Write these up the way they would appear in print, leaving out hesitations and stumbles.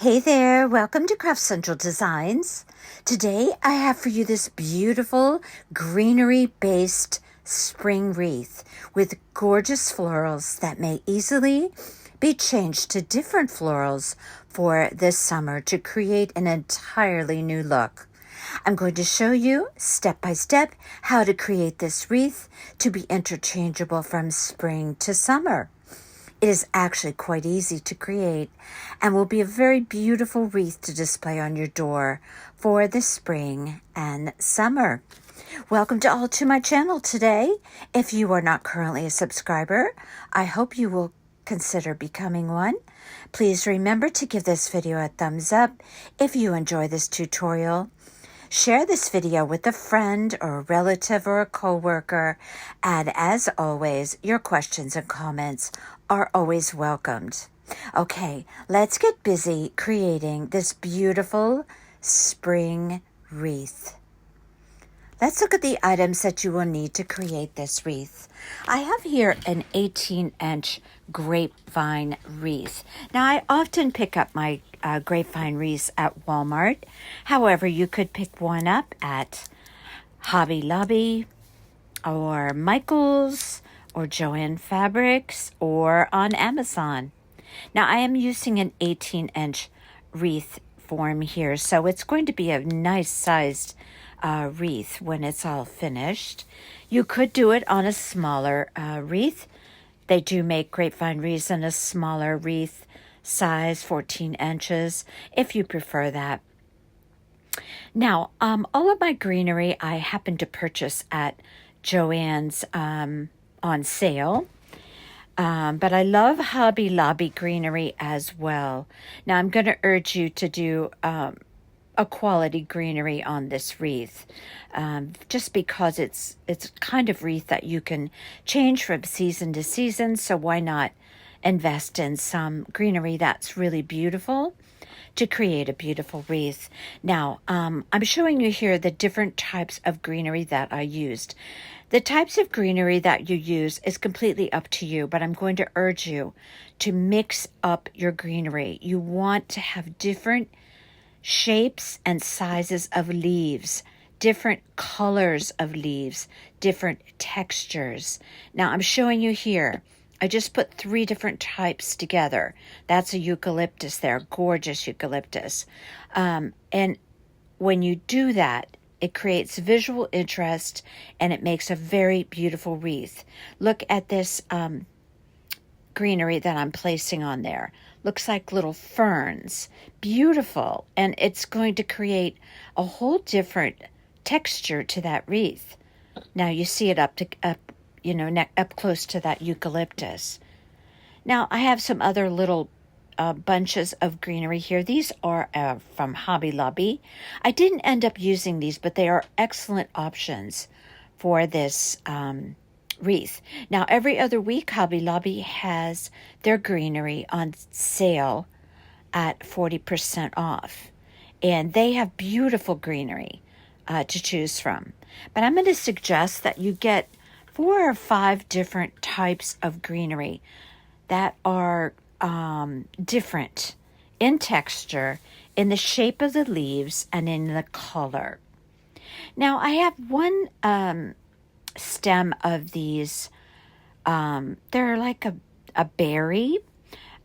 Hey there, welcome to Craft Central Designs. Today I have for you this beautiful greenery based spring wreath with gorgeous florals that may easily be changed to different florals for this summer to create an entirely new look. I'm going to show you step by step how to create this wreath to be interchangeable from spring to summer. It is actually quite easy to create and will be a very beautiful wreath to display on your door for the spring and summer. Welcome to all to my channel today. If you are not currently a subscriber, I hope you will consider becoming one. Please remember to give this video a thumbs up if you enjoy this tutorial. Share this video with a friend or a relative or a coworker, and as always, your questions and comments are always welcomed. Okay, let's get busy creating this beautiful spring wreath. Let's look at the items that you will need to create this wreath. I have here an 18-inch grapevine wreath. Now, I often pick up my grapevine wreaths at Walmart. However, you could pick one up at Hobby Lobby or Michael's or Joann Fabrics or on Amazon. Now, I am using an 18-inch wreath form here, so it's going to be a nice sized wreath when it's all finished. You could do it on a smaller wreath. They do make grapevine wreaths in a smaller wreath size, 14 inches, if you prefer that. Now, all of my greenery I happened to purchase at Joann's on sale. But I love Hobby Lobby greenery as well. Now, I'm going to urge you to do a quality greenery on this wreath, just because it's kind of wreath that you can change from season to season. So why not invest in some greenery that's really beautiful to create a beautiful wreath? Now, I'm showing you here the different types of greenery that I used. The types of greenery that you use is completely up to you, but I'm going to urge you to mix up your greenery. You want to have different shapes and sizes of leaves, different colors of leaves, different textures. Now, I'm showing you here. I just put 3 different types together. That's a eucalyptus there, gorgeous eucalyptus. And when you do that, it creates visual interest and it makes a very beautiful wreath. Look at this greenery that I'm placing on there. Looks like little ferns. Beautiful. And it's going to create a whole different texture to that wreath. Now you see it up close to that eucalyptus. Now I have some other little bunches of greenery here. These are from Hobby Lobby. I didn't end up using these, but they are excellent options for this wreath. Now, every other week, Hobby Lobby has their greenery on sale at 40% off. And they have beautiful greenery to choose from. But I'm going to suggest that you get 4 or 5 different types of greenery that are different in texture, in the shape of the leaves, and in the color. Now, I have one stem of these. They're like a berry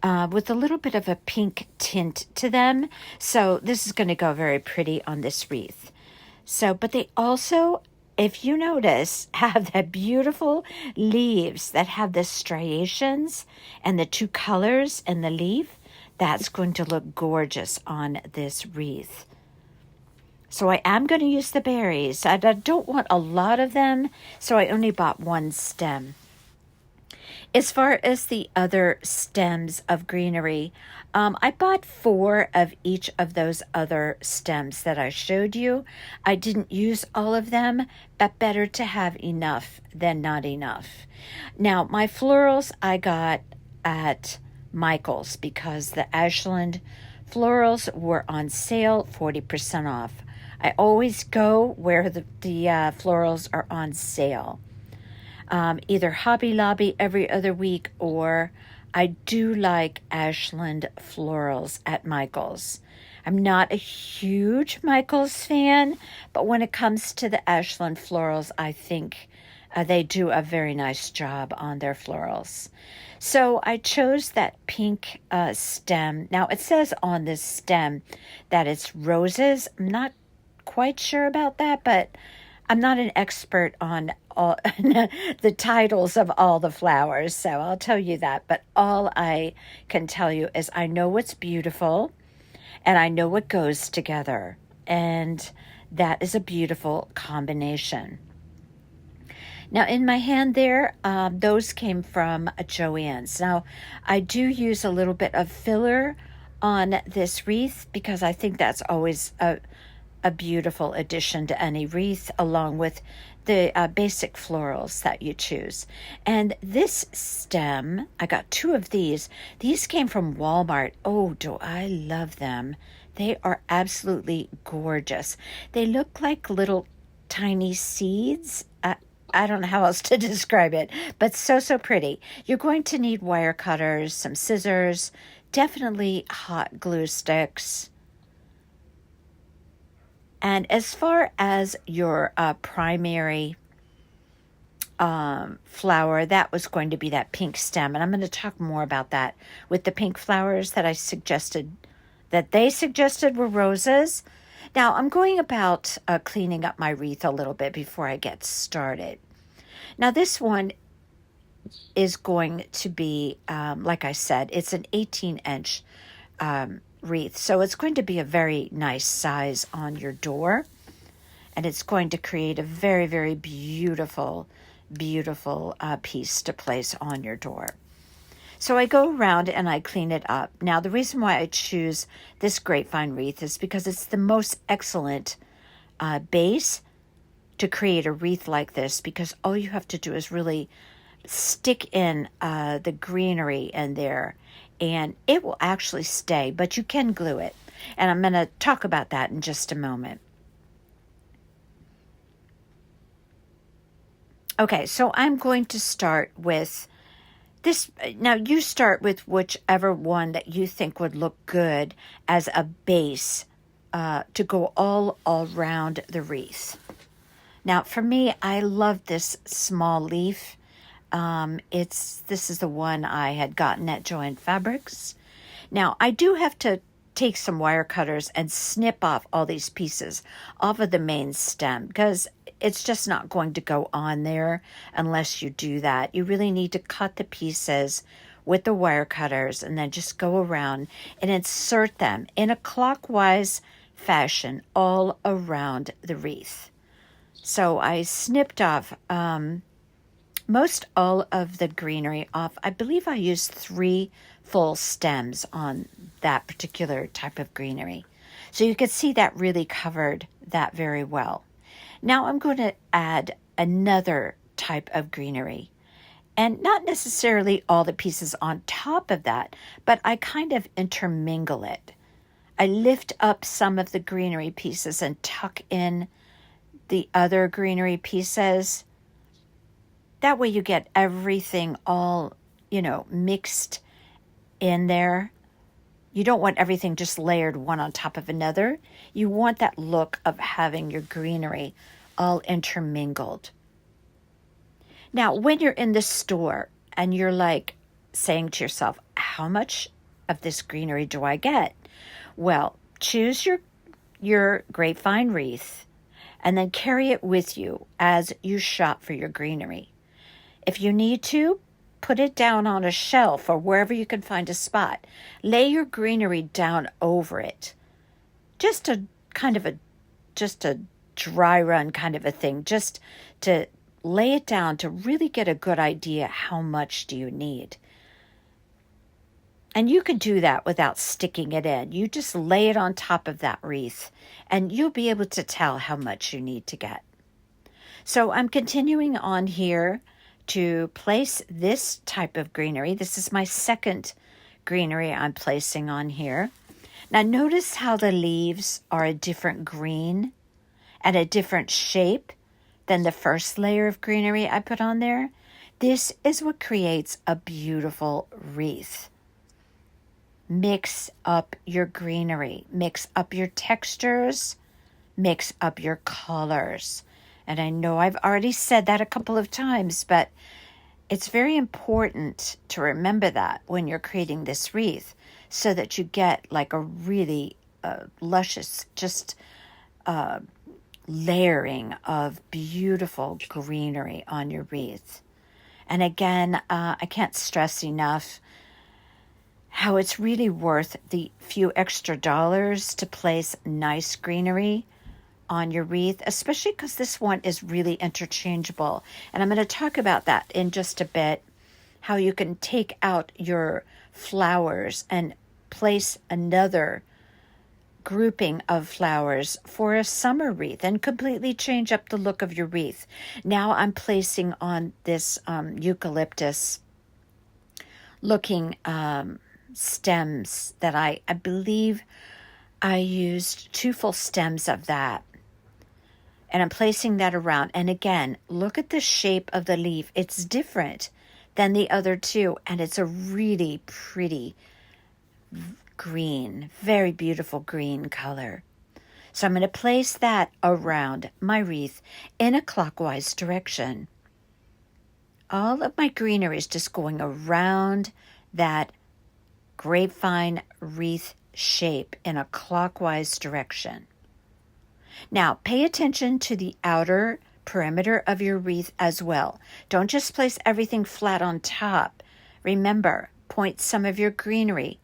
with a little bit of a pink tint to them. So this is going to go very pretty on this wreath. But they also, if you notice, have that beautiful leaves that have the striations and the 2 colors in the leaf. That's going to look gorgeous on this wreath. So I am going to use the berries. I don't want a lot of them, so I only bought 1 stem. As far as the other stems of greenery, I bought 4 of each of those other stems that I showed you. I didn't use all of them, but better to have enough than not enough. Now, my florals I got at Michael's because the Ashland florals were on sale, 40% off. I always go where the florals are on sale. Either Hobby Lobby every other week or I do like Ashland florals at Michael's. I'm not a huge Michael's fan, but when it comes to the Ashland florals, I think they do a very nice job on their florals. So I chose that pink stem. Now it says on this stem that it's roses. I'm not quite sure about that, but I'm not an expert on all the titles of all the flowers, so I'll tell you that. But all I can tell you is I know what's beautiful and I know what goes together. And that is a beautiful combination. Now, in my hand there, those came from Joann's. Now, I do use a little bit of filler on this wreath because I think that's always a beautiful addition to any wreath, along with the basic florals that you choose. And this stem, I got 2 of these. These came from Walmart. Oh, do I love them. They are absolutely gorgeous. They look like little tiny seeds. I don't know how else to describe it, but so pretty. You're going to need wire cutters, some scissors, definitely hot glue sticks. And as far as your primary flower, that was going to be that pink stem. And I'm going to talk more about that with the pink flowers that they suggested were roses. Now, I'm going about cleaning up my wreath a little bit before I get started. Now, this one is going to be, like I said, it's an 18-inch wreath. So it's going to be a very nice size on your door. And it's going to create a very beautiful piece to place on your door. So I go around and I clean it up. Now, the reason why I choose this grapevine wreath is because it's the most excellent base to create a wreath like this, because all you have to do is really stick in the greenery in there, and it will actually stay, but you can glue it. And I'm going to talk about that in just a moment. Okay, so I'm going to start with this. Now, you start with whichever one that you think would look good as a base to go all around the wreath. Now, for me, I love this small leaf. This is the one I had gotten at Joann Fabrics. Now, I do have to take some wire cutters and snip off all these pieces off of the main stem, because it's just not going to go on there unless you do that. You really need to cut the pieces with the wire cutters and then just go around and insert them in a clockwise fashion all around the wreath. So I snipped off most all of the greenery off. I believe I used 3 full stems on that particular type of greenery. So you can see that really covered that very well. Now I'm going to add another type of greenery. And not necessarily all the pieces on top of that, but I kind of intermingle it. I lift up some of the greenery pieces and tuck in the other greenery pieces. That way you get everything all, mixed in there. You don't want everything just layered one on top of another. You want that look of having your greenery all intermingled. Now, when you're in the store and you're like saying to yourself, how much of this greenery do I get? Well, choose your grapevine wreath and then carry it with you as you shop for your greenery. If you need to, put it down on a shelf or wherever you can find a spot. Lay your greenery down over it. Just a dry run kind of a thing, just to lay it down to really get a good idea how much do you need. And you can do that without sticking it in. You just lay it on top of that wreath and you'll be able to tell how much you need to get. So I'm continuing on here to place this type of greenery. This is my second greenery I'm placing on here. Now notice how the leaves are a different green and a different shape than the first layer of greenery I put on there. This is what creates a beautiful wreath. Mix up your greenery, mix up your textures, mix up your colors. And I know I've already said that a couple of times, but it's very important to remember that when you're creating this wreath so that you get like a really luscious, just layering of beautiful greenery on your wreath. And again, I can't stress enough how it's really worth the few extra dollars to place nice greenery on your wreath, especially because this one is really interchangeable. And I'm going to talk about that in just a bit, how you can take out your flowers and place another grouping of flowers for a summer wreath and completely change up the look of your wreath. Now I'm placing on this eucalyptus looking stems that I believe I used 2 full stems of that. And I'm placing that around. And again, look at the shape of the leaf. It's different than the other 2. And it's a really pretty green, very beautiful green color. So I'm going to place that around my wreath in a clockwise direction. All of my greenery is just going around that grapevine wreath shape in a clockwise direction. Now, pay attention to the outer perimeter of your wreath as well. Don't just place everything flat on top. Remember, point some of your greenery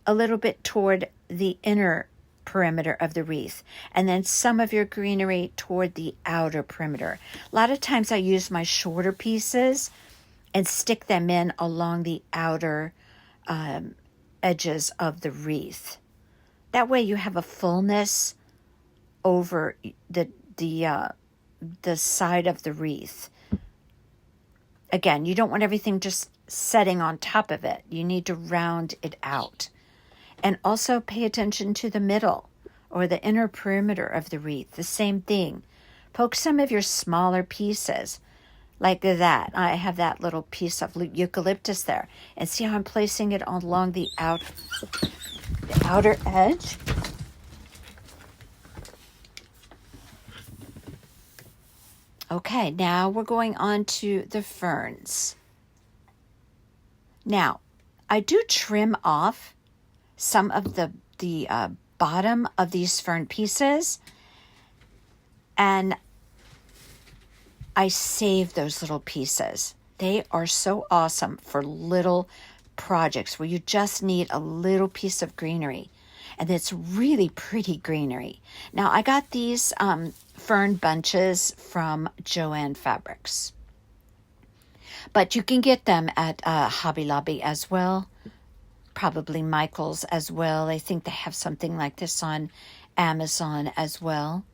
a little bit toward the inner perimeter of the wreath, and then some of your greenery toward the outer perimeter. A lot of times I use my shorter pieces and stick them in along the outer edges of the wreath. That way you have a fullness over the side of the wreath. Again, you don't want everything just setting on top of it. You need to round it out. And also pay attention to the middle or the inner perimeter of the wreath. The same thing. Poke some of your smaller pieces like that. I have that little piece of eucalyptus there. And see how I'm placing it along the outer edge? Okay, now we're going on to the ferns. Now, I do trim off some of the bottom of these fern pieces, and I save those little pieces. They are so awesome for little projects where you just need a little piece of greenery, and it's really pretty greenery. Now, I got these fern bunches from Joann Fabrics, but you can get them at Hobby Lobby as well. Probably Michael's as well. I think they have something like this on Amazon as well.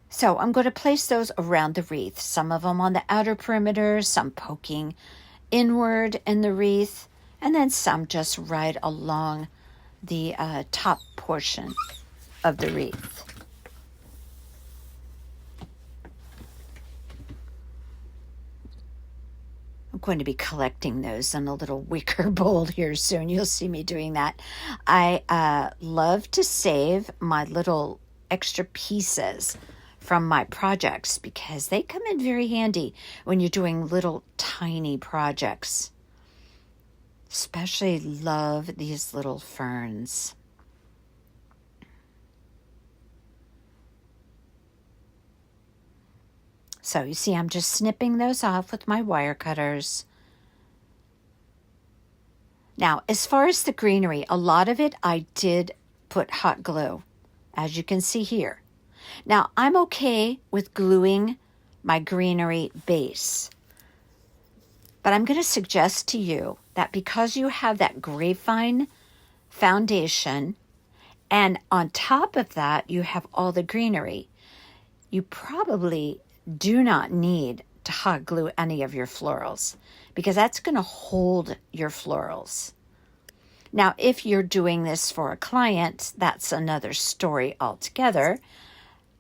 So I'm going to place those around the wreath. Some of them on the outer perimeter, some poking inward in the wreath, and then some just right along the top portion of the wreath. I'm going to be collecting those in a little wicker bowl here soon. You'll see me doing that. I love to save my little extra pieces from my projects because they come in very handy when you're doing little tiny projects. Especially love these little ferns. So you see, I'm just snipping those off with my wire cutters. Now, as far as the greenery, a lot of it I did put hot glue, as you can see here. Now, I'm okay with gluing my greenery base, but I'm going to suggest to you that because you have that grapevine foundation, and on top of that, you have all the greenery, you probably do not need to hot glue any of your florals because that's going to hold your florals. Now, if you're doing this for a client, that's another story altogether.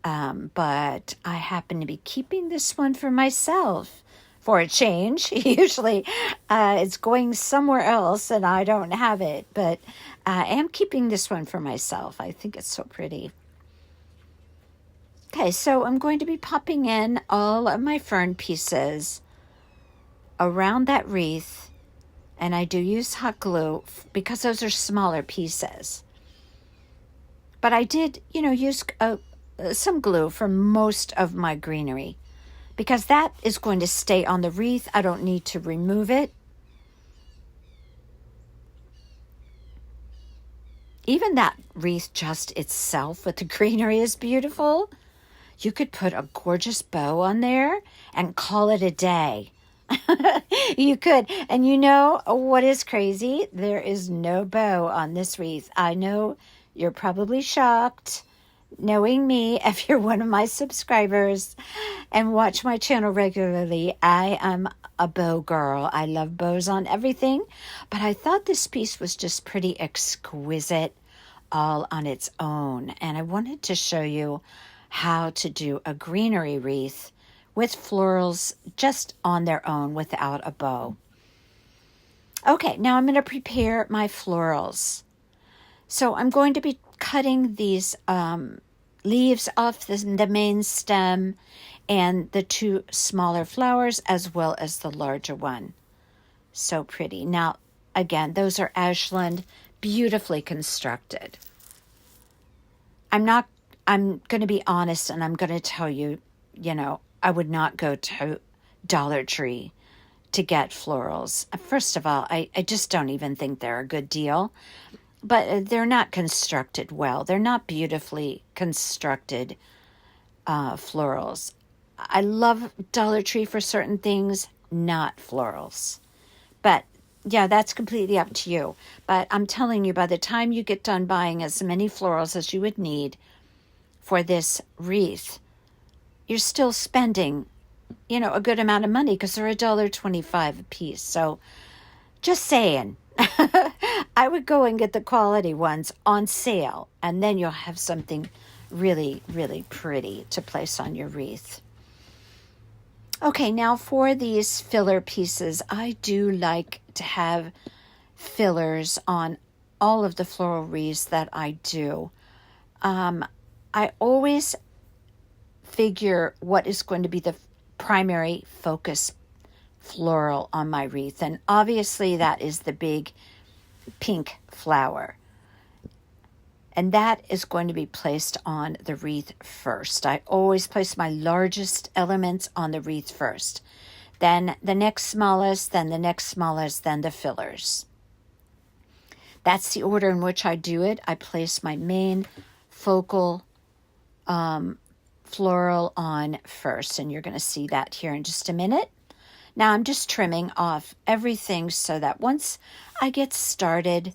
But I happen to be keeping this one for myself for a change. Usually it's going somewhere else and I don't have it, but I am keeping this one for myself. I think it's so pretty. Okay, so I'm going to be popping in all of my fern pieces around that wreath, and I do use hot glue because those are smaller pieces. But I did, use some glue for most of my greenery because that is going to stay on the wreath. I don't need to remove it. Even that wreath just itself with the greenery is beautiful. You could put a gorgeous bow on there and call it a day. You could. And you know what is crazy? There is no bow on this wreath. I know you're probably shocked, knowing me, if you're one of my subscribers and watch my channel regularly. I am a bow girl. I love bows on everything. But I thought this piece was just pretty exquisite all on its own. And I wanted to show you how to do a greenery wreath with florals just on their own without a bow. Okay, now I'm going to prepare my florals. So I'm going to be cutting these leaves off the main stem and the two smaller flowers as well as the larger one. So pretty. Now, again, those are ashland, beautifully constructed. I'm going to be honest and I'm going to tell you, I would not go to Dollar Tree to get florals. First of all, I just don't even think they're a good deal. But they're not constructed well. They're not beautifully constructed florals. I love Dollar Tree for certain things, not florals. But yeah, that's completely up to you. But I'm telling you, by the time you get done buying as many florals as you would need for this wreath, you're still spending, a good amount of money because they're $1.25 a piece. So just saying. I would go and get the quality ones on sale, and then you'll have something really, really pretty to place on your wreath. Okay, now for these filler pieces, I do like to have fillers on all of the floral wreaths that I do. I always figure what is going to be the primary focus floral on my wreath, and obviously that is the big pink flower, and that is going to be placed on the wreath first. I always place my largest elements on the wreath first, then the next smallest, then the next smallest, then the fillers. That's the order in which I do it. I place my main focal floral on first, and you're going to see that here in just a minute. Now I'm just trimming off everything so that once I get started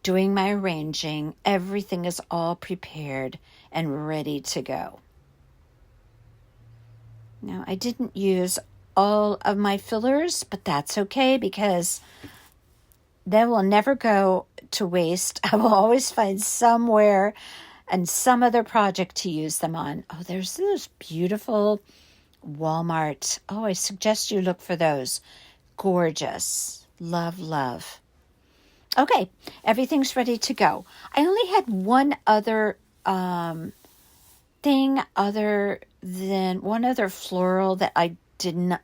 doing my arranging, everything is all prepared and ready to go. Now I didn't use all of my fillers, but that's okay because they will never go to waste. I will always find somewhere and some other project to use them on. Oh, there's those beautiful Walmart. Oh, I suggest you look for those. Gorgeous. Love, love. Okay, everything's ready to go. I only had one other thing other than one other floral that I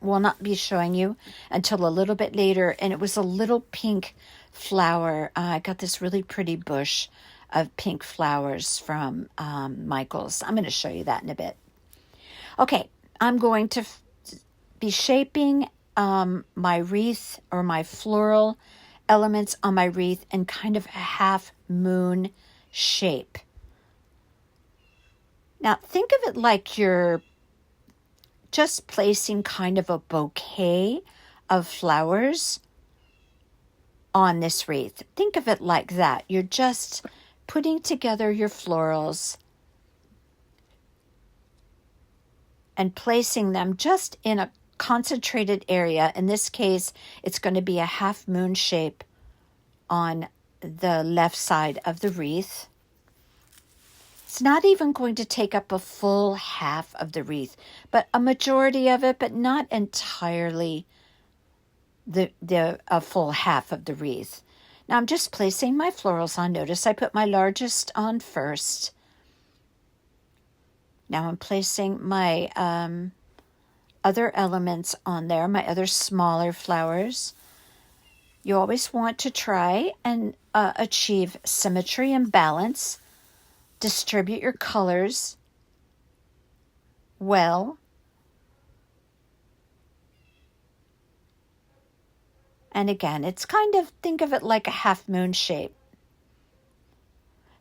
will not be showing you until a little bit later, and it was a little pink flower. I got this really pretty bush of pink flowers from Michael's. I'm going to show you that in a bit. Okay, I'm going to be shaping my wreath or my floral elements on my wreath in kind of a half moon shape. Now think of it like you're just placing kind of a bouquet of flowers on this wreath. Think of it like that. You're just putting together your florals and placing them just in a concentrated area. In this case, it's going to be a half moon shape on the left side of the wreath. It's not even going to take up a full half of the wreath, but a majority of it, but not entirely a full half of the wreath. Now I'm just placing my florals on. Notice I put my largest on first. Now I'm placing my other elements on there, my other smaller flowers. You always want to try and achieve symmetry and balance. Distribute your colors well. And again, it's kind of, think of it like a half moon shape.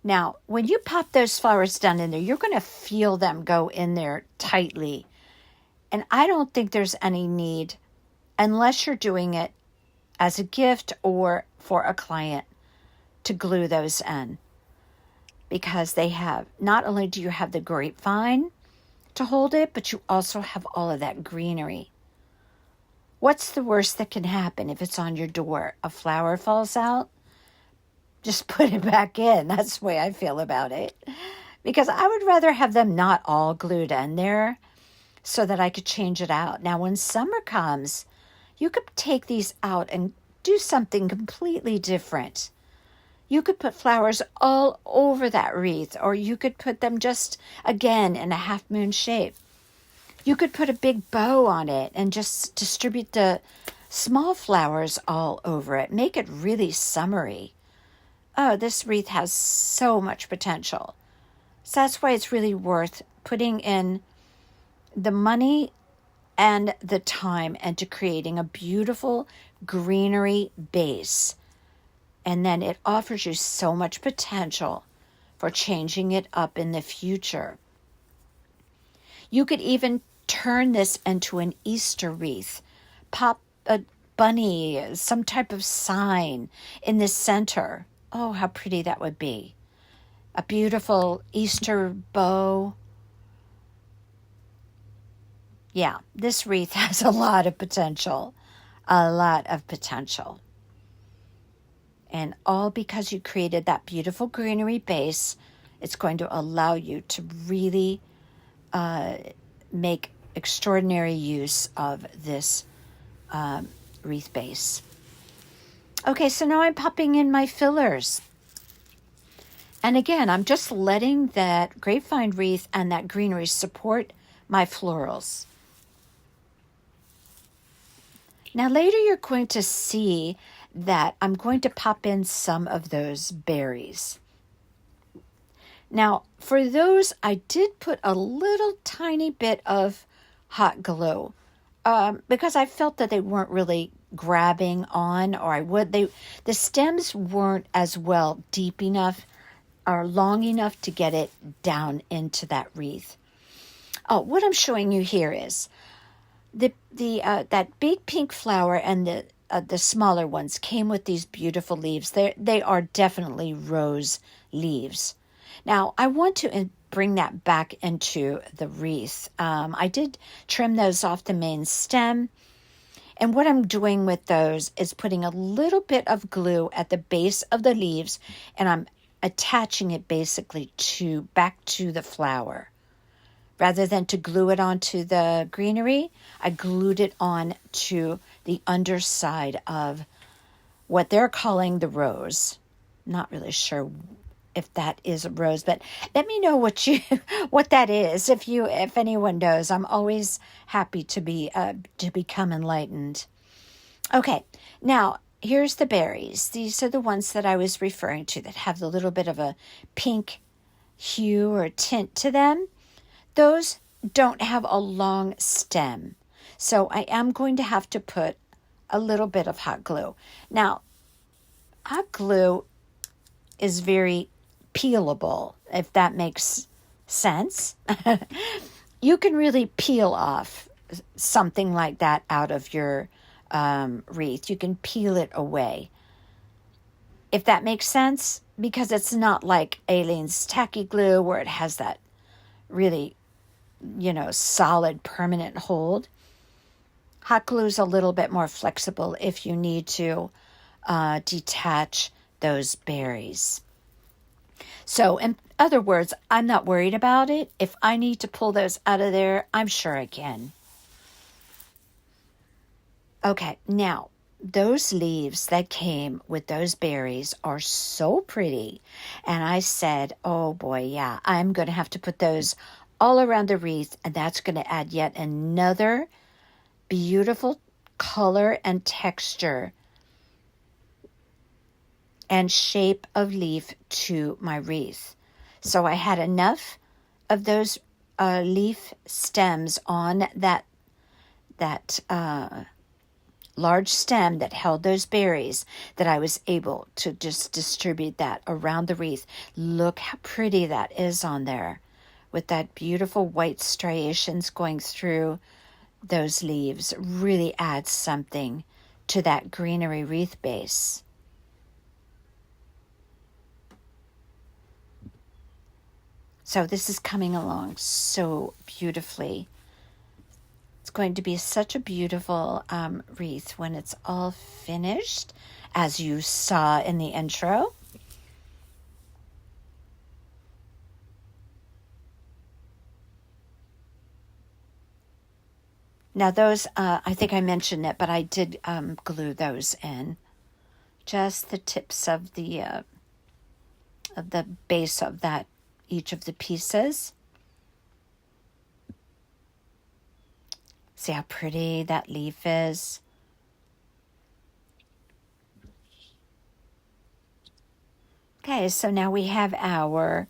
Now, when you pop those flowers down in there, you're going to feel them go in there tightly. And I don't think there's any need, unless you're doing it as a gift or for a client, to glue those in. Because they have, not only do you have the grapevine to hold it, but you also have all of that greenery. What's the worst that can happen if it's on your door? A flower falls out? Just put it back in. That's the way I feel about it. Because I would rather have them not all glued in there so that I could change it out. Now, when summer comes, you could take these out and do something completely different. You could put flowers all over that wreath, or you could put them just, again, in a half moon shape. You could put a big bow on it and just distribute the small flowers all over it. Make it really summery. Oh, this wreath has so much potential. So that's why it's really worth putting in the money and the time into creating a beautiful greenery base. And then it offers you so much potential for changing it up in the future. You could even turn this into an Easter wreath. Pop a bunny, some type of sign in the center. Oh, how pretty that would be. A beautiful Easter bow. Yeah, this wreath has a lot of potential. A lot of potential. And all because you created that beautiful greenery base, it's going to allow you to really make extraordinary use of this wreath base. Okay, so now I'm popping in my fillers. And again, I'm just letting that grapevine wreath and that greenery support my florals. Now later you're going to see that I'm going to pop in some of those berries. Now, for those, I did put a little tiny bit of hot glue because I felt that they weren't really grabbing on, or the stems weren't as well deep enough or long enough to get it down into that wreath. Oh, what I'm showing you here is that big pink flower and the smaller ones came with these beautiful leaves. They are definitely rose leaves. Now, I want to bring that back into the wreath. I did trim those off the main stem. And what I'm doing with those is putting a little bit of glue at the base of the leaves, and I'm attaching it basically back to the flower. Rather than to glue it onto the greenery, I glued it on to the underside of what they're calling the rose. Not really sure if that is a rose, but let me know what that is. If anyone knows, I'm always happy to become enlightened. Okay, now here's the berries. These are the ones that I was referring to that have the little bit of a pink hue or tint to them. Those don't have a long stem, so I am going to have to put a little bit of hot glue. Now, hot glue is very peelable, if that makes sense. You can really peel off something like that out of your wreath. You can peel it away, if that makes sense, because it's not like Aleene's tacky glue where it has that really, solid permanent hold. Hot glue is a little bit more flexible if you need to detach those berries. So other words, I'm not worried about it. If I need to pull those out of there, I'm sure I can. Okay, now, those leaves that came with those berries are so pretty. And I said, oh boy, yeah, I'm going to have to put those all around the wreath, and that's going to add yet another beautiful color and texture and shape of leaf to my wreath. So I had enough of those leaf stems on that large stem that held those berries that I was able to just distribute that around the wreath. Look how pretty that is on there with that beautiful white striations going through those leaves. Really adds something to that greenery wreath base. So this is coming along so beautifully. It's going to be such a beautiful wreath when it's all finished, as you saw in the intro. Now those, I think I mentioned it, but I did glue those in. Just the tips of the base of that, each of the pieces. See how pretty that leaf is? Okay, so now we have our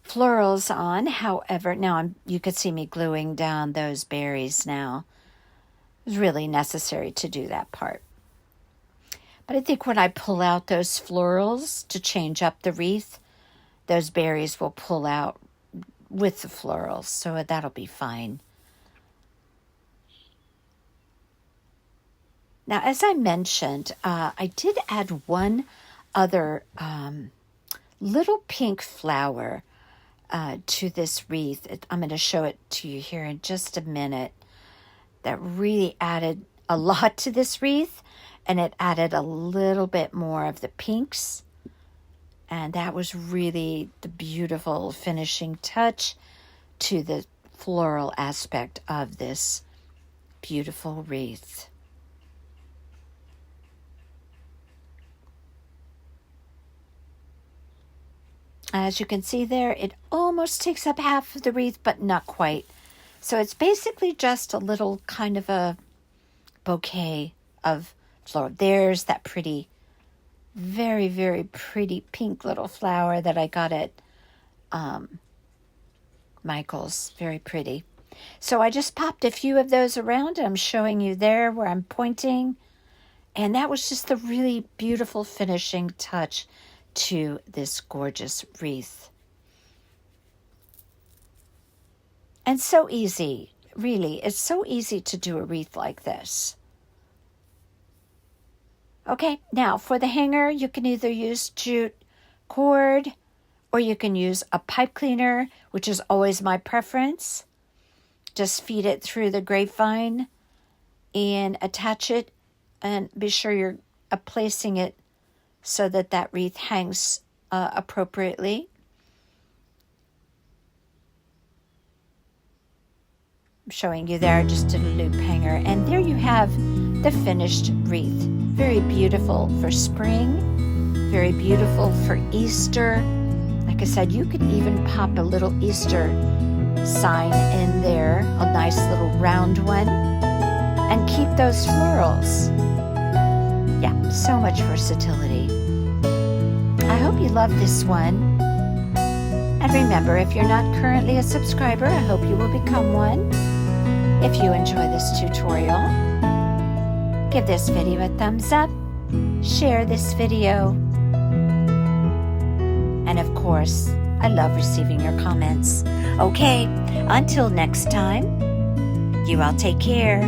florals on. However, now you could see me gluing down those berries now. It was really necessary to do that part. But I think when I pull out those florals to change up the wreath, those berries will pull out with the florals, so that'll be fine. Now, as I mentioned, I did add one other little pink flower to this wreath. I'm going to show it to you here in just a minute. That really added a lot to this wreath, and it added a little bit more of the pinks. And that was really the beautiful finishing touch to the floral aspect of this beautiful wreath. As you can see there, it almost takes up half of the wreath, but not quite. So it's basically just a little kind of a bouquet of flower. There's that pretty, very, very pretty pink little flower that I got at Michael's. Very pretty. So I just popped a few of those around. I'm showing you there where I'm pointing. And that was just the really beautiful finishing touch to this gorgeous wreath. And so easy, really. It's so easy to do a wreath like this. Okay, now for the hanger, you can either use jute cord or you can use a pipe cleaner, which is always my preference. Just feed it through the grapevine and attach it, and be sure you're placing it so that that wreath hangs appropriately. I'm showing you there just a loop hanger. And there you have the finished wreath. Very beautiful for spring, very beautiful for Easter. Like I said, you could even pop a little Easter sign in there, a nice little round one, and keep those florals. Yeah, so much versatility. I hope you love this one. And remember, if you're not currently a subscriber, I hope you will become one. If you enjoy this tutorial, give this video a thumbs up, share this video, and of course, I love receiving your comments. Okay, until next time, you all take care.